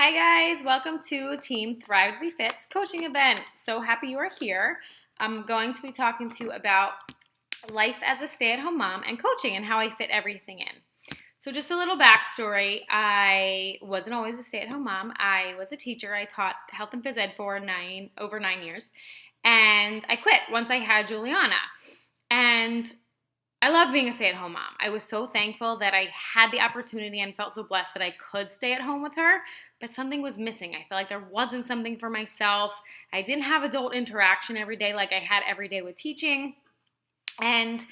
Hi guys, welcome to Team Thrive to Be Fit's coaching event. So happy you are here. I'm going to be talking to you about life as a stay-at-home mom and coaching and how I fit everything in. So just a little backstory. I wasn't always a stay-at-home mom. I was a teacher. I taught health and phys ed for over 9 years. And I quit once I had Juliana. And I love being a stay-at-home mom. I was so thankful that I had the opportunity and felt so blessed that I could stay at home with her, but something was missing. I felt like there wasn't something for myself. I didn't have adult interaction every day like I had every day with teaching. And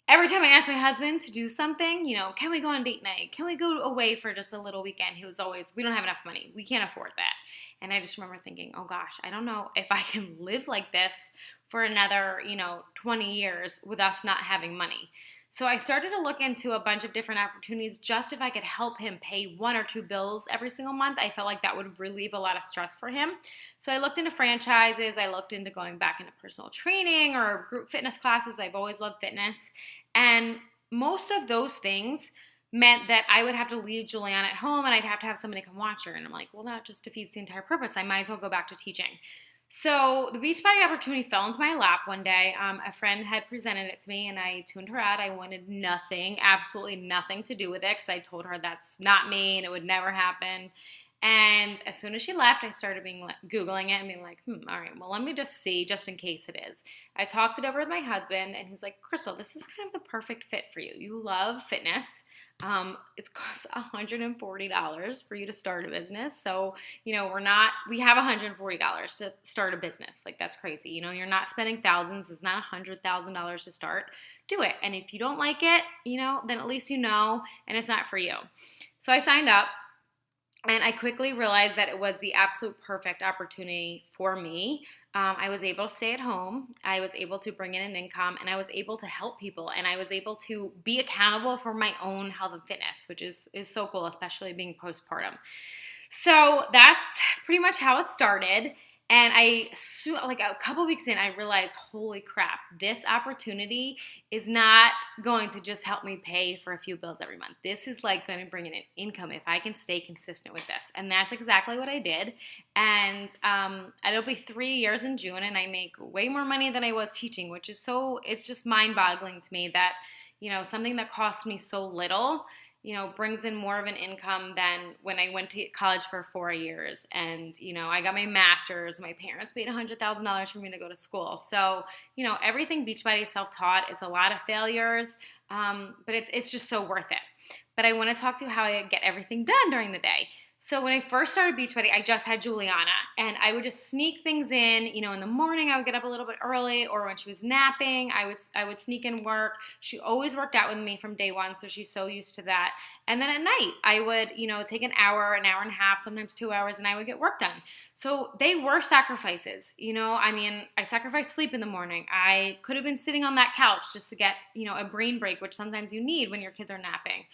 every time I asked my husband to do something, can we go on date night? Can we go away for just a little weekend? He was always, we don't have enough money. We can't afford that. And I just remember thinking, oh gosh, I don't know if I can live like this for another, 20 years with us not having money. So I started to look into a bunch of different opportunities just if I could help him pay one or two bills every single month. I felt like that would relieve a lot of stress for him. So I looked into franchises. I looked into going back into personal training or group fitness classes. I've always loved fitness. And most of those things meant that I would have to leave Juliana at home and I'd have to have somebody come watch her. And I'm like, well, that just defeats the entire purpose. I might as well go back to teaching. So the Beachbody opportunity fell into my lap one day. A friend had presented it to me and I tuned her out. I wanted nothing, absolutely nothing to do with it because I told her that's not me and it would never happen. And as soon as she left, I started Googling it and being like, all right, well, let me just see just in case it is. I talked it over with my husband and he's like, Crystal, this is kind of the perfect fit for you. You love fitness. It costs $140 for you to start a business. So, we have $140 to start a business. Like that's crazy. You're not spending thousands. It's not $100,000 to start. Do it. And if you don't like it, then at least and it's not for you. So I signed up. And I quickly realized that it was the absolute perfect opportunity for me. I was able to stay at home. I was able to bring in an income and I was able to help people and I was able to be accountable for my own health and fitness, which is so cool, especially being postpartum. So that's pretty much how it started. And like a couple weeks in, I realized, holy crap, this opportunity is not going to just help me pay for a few bills every month. This is like going to bring in an income if I can stay consistent with this. And that's exactly what I did. And it'll be 3 years in June and I make way more money than I was teaching, which is it's just mind boggling to me that, something that cost me so little brings in more of an income than when I went to college for 4 years. And, I got my master's. My parents paid $100,000 for me to go to school. So, everything Beachbody is self-taught. It's a lot of failures, but it's just so worth it. But I want to talk to you how I get everything done during the day. So when I first started Beachbody, I just had Juliana, and I would just sneak things in. In the morning I would get up a little bit early, or when she was napping, I would sneak in work. She always worked out with me from day one, so she's so used to that. And then at night, I would, take an hour and a half, sometimes 2 hours, and I would get work done. So they were sacrifices, I sacrificed sleep in the morning. I could have been sitting on that couch just to get, a brain break, which sometimes you need when your kids are napping.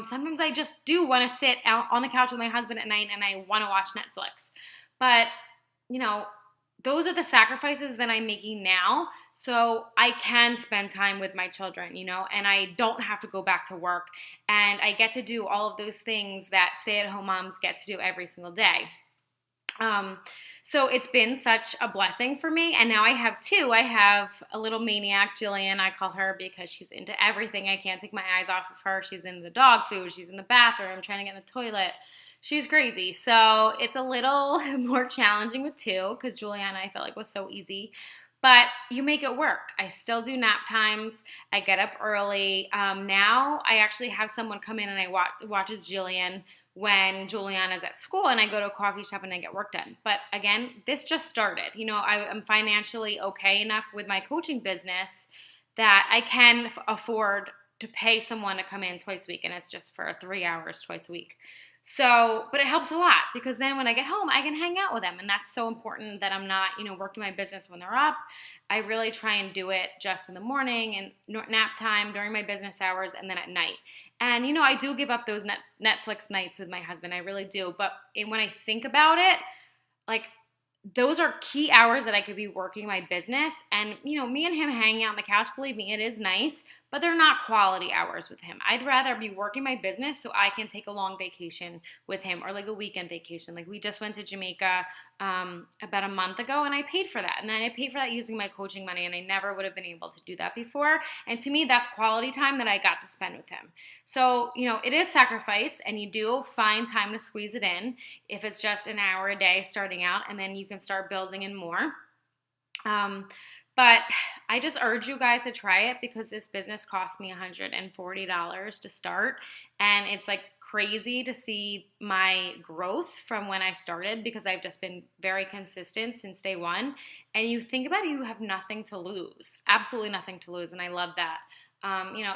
Sometimes I just do want to sit out on the couch with my husband at night and I want to watch Netflix. But, those are the sacrifices that I'm making now so I can spend time with my children, and I don't have to go back to work and I get to do all of those things that stay-at-home moms get to do every single day. So it's been such a blessing for me. And now I have two. I have a little maniac, Jillian, I call her because she's into everything. I can't take my eyes off of her. She's into the dog food. She's in the bathroom, trying to get in the toilet. She's crazy. So it's a little more challenging with two because Juliana, I felt like, was so easy. But you make it work. I still do nap times. I get up early. Now I actually have someone come in and I watches Jillian when Juliana's at school, and I go to a coffee shop and I get work done. But again, this just started. I'm financially okay enough with my coaching business that I can afford to pay someone to come in twice a week, and it's just for 3 hours twice a week. So, but it helps a lot because then when I get home, I can hang out with them. And that's so important that I'm not, working my business when they're up. I really try and do it just in the morning and nap time during my business hours and then at night. And, I do give up those Netflix nights with my husband. I really do. But when I think about it, like those are key hours that I could be working my business. And, me and him hanging out on the couch, believe me, it is nice, but they're not quality hours with him. I'd rather be working my business so I can take a long vacation with him, or like a weekend vacation. Like we just went to Jamaica about a month ago, and I paid for that. And then I paid for that using my coaching money, and I never would have been able to do that before. And to me, that's quality time that I got to spend with him. So, it is sacrifice, and you do find time to squeeze it in if it's just an hour a day starting out, and then you can start building in more. But I just urge you guys to try it, because this business cost me $140 to start. And it's like crazy to see my growth from when I started, because I've just been very consistent since day one. And you think about it, you have nothing to lose, absolutely nothing to lose. And I love that.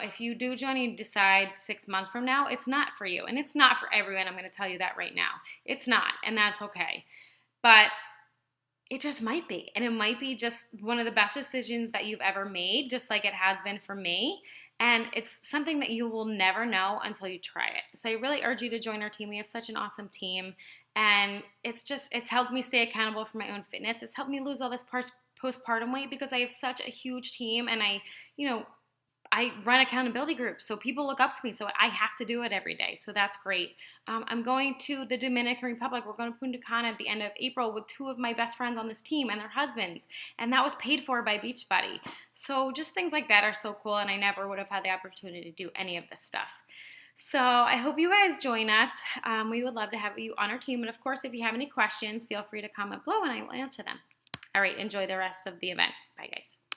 If you do join and you decide 6 months from now, it's not for you. And it's not for everyone. I'm going to tell you that right now. It's not. And that's okay. But it just might be. And it might be just one of the best decisions that you've ever made, just like it has been for me. And it's something that you will never know until you try it. So I really urge you to join our team. We have such an awesome team. And it's helped me stay accountable for my own fitness. It's helped me lose all this postpartum weight, because I have such a huge team, and I run accountability groups, so people look up to me, so I have to do it every day. So that's great. I'm going to the Dominican Republic. We're going to Punta Cana at the end of April with 2 of my best friends on this team and their husbands, and that was paid for by Beachbody. So just things like that are so cool, and I never would have had the opportunity to do any of this stuff. So I hope you guys join us. We would love to have you on our team, and of course, if you have any questions, feel free to comment below and I will answer them. All right, enjoy the rest of the event. Bye, guys.